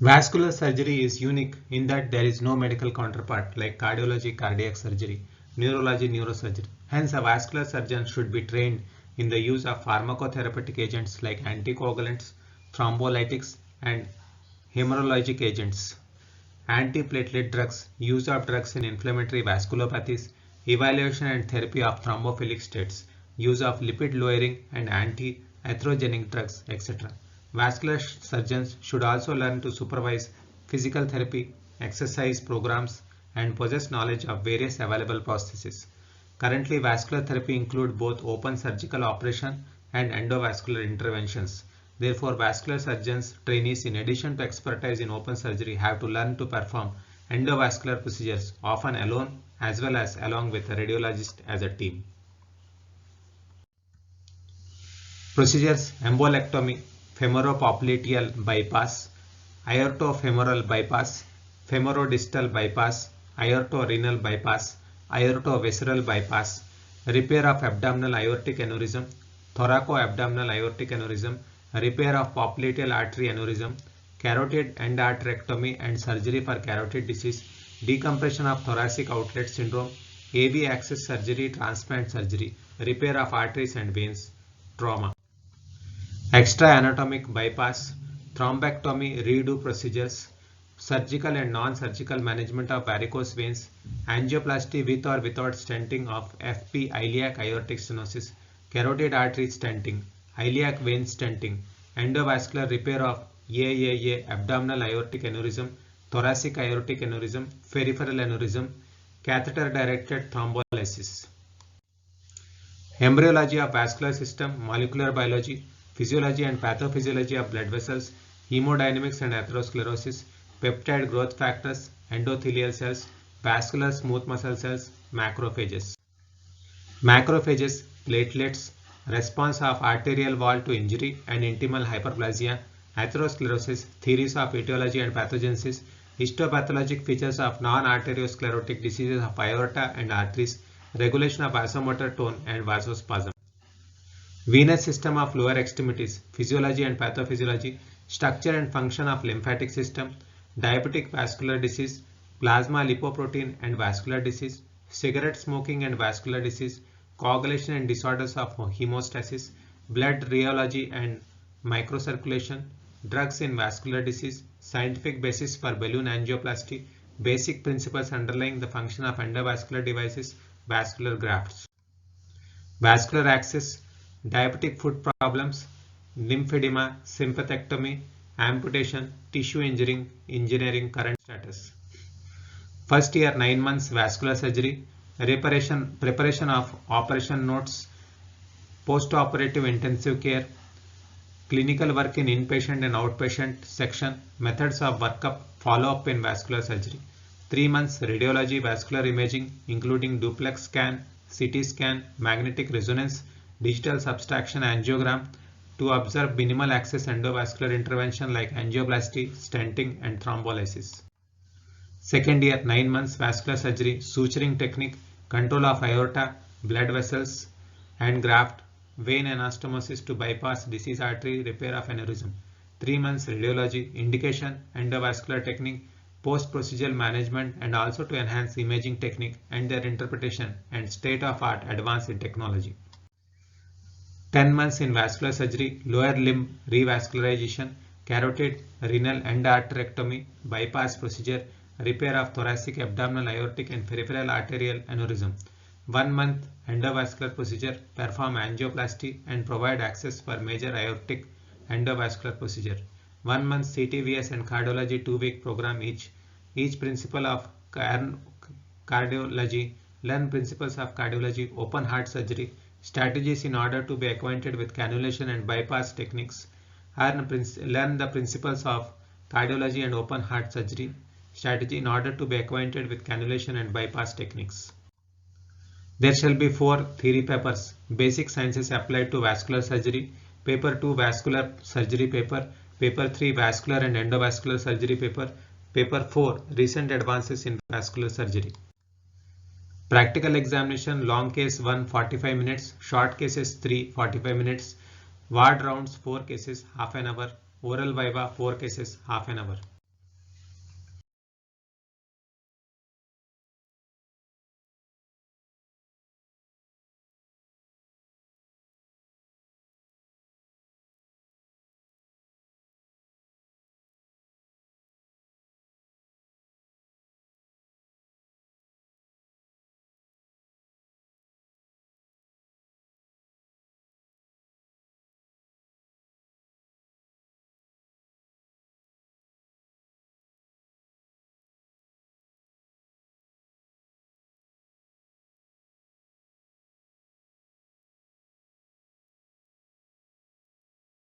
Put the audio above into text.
Vascular surgery is unique in that there is no medical counterpart like cardiology, cardiac surgery, neurology, neurosurgery. Hence, a vascular surgeon should be trained in the use of pharmacotherapeutic agents like anticoagulants, thrombolytics, and hemorrhagic agents, antiplatelet drugs, use of drugs in inflammatory vasculopathies, evaluation and therapy of thrombophilic states, use of lipid lowering and anti-atherogenic drugs, etc. Vascular surgeons should also learn to supervise physical therapy, exercise programs, and possess knowledge of various available prostheses. Currently, vascular therapy includes both open surgical operation and endovascular interventions. Therefore, vascular surgeons trainees, in addition to expertise in open surgery, have to learn to perform endovascular procedures, often alone as well as along with a radiologist as a team. Procedures: embolectomy, femoropopliteal bypass, aortofemoral bypass, femorodistal bypass, aortorenal bypass, aortovisceral bypass, repair of abdominal aortic aneurysm, thoracoabdominal aortic aneurysm, repair of popliteal artery aneurysm, carotid endarterectomy and surgery for carotid disease, decompression of thoracic outlet syndrome, AV access surgery, transplant surgery, repair of arteries and veins, trauma. Extra anatomic bypass, thrombectomy, redo procedures, surgical and non-surgical management of varicose veins, angioplasty with or without stenting of FP iliac aortic stenosis, carotid artery stenting, iliac vein stenting, endovascular repair of AAA abdominal aortic aneurysm, thoracic aortic aneurysm, peripheral aneurysm, catheter directed thrombolysis. Embryology of vascular system, molecular biology, physiology and pathophysiology of blood vessels, hemodynamics and atherosclerosis, peptide growth factors, endothelial cells, vascular smooth muscle cells, macrophages. Macrophages, platelets, response of arterial wall to injury and intimal hyperplasia, atherosclerosis, theories of etiology and pathogenesis, histopathologic features of non-arteriosclerotic diseases of aorta and arteries, regulation of vasomotor tone and vasospasm. Venous system of lower extremities, physiology and pathophysiology, structure and function of lymphatic system, diabetic vascular disease, plasma lipoprotein and vascular disease, cigarette smoking and vascular disease, coagulation and disorders of hemostasis, blood rheology and microcirculation, drugs in vascular disease, scientific basis for balloon angioplasty, basic principles underlying the function of endovascular devices, vascular grafts. Vascular access, diabetic foot problems, lymphedema, sympathectomy, amputation, tissue engineering, current status. First year 9 months vascular surgery, preparation of operation notes, post-operative intensive care, clinical work in inpatient and outpatient section, methods of workup, follow-up in vascular surgery. 3 months radiology, vascular imaging including duplex scan, CT scan, magnetic resonance, digital subtraction angiogram to observe minimal access endovascular intervention like angioplasty, stenting and thrombolysis. Second year 9 months vascular surgery, suturing technique, control of aorta, blood vessels and graft, vein anastomosis to bypass disease artery, repair of aneurysm. 3 months radiology, indication, endovascular technique, post-procedural management and also to enhance imaging technique and their interpretation and state-of-art advance in technology. 10 months in vascular surgery, lower limb revascularization, carotid, renal endarterectomy, bypass procedure, repair of thoracic, abdominal, aortic and peripheral arterial aneurysm. 1 month endovascular procedure, perform angioplasty and provide access for major aortic endovascular procedure. 1 month CTVS and cardiology 2-week program each. Each principle of cardiology, learn principles of cardiology, open heart surgery, strategies in order to be acquainted with cannulation and bypass techniques, learn the principles of cardiology and open heart surgery, strategy in order to be acquainted with cannulation and bypass techniques. There shall be 4 theory papers, basic sciences applied to vascular surgery, paper 2 vascular surgery paper, paper 3 vascular and endovascular surgery paper, paper 4 recent advances in vascular surgery. Practical examination, long case 1 45 minutes, short cases 3 45 minutes, ward rounds 4 cases half an hour, oral viva 4 cases half an hour.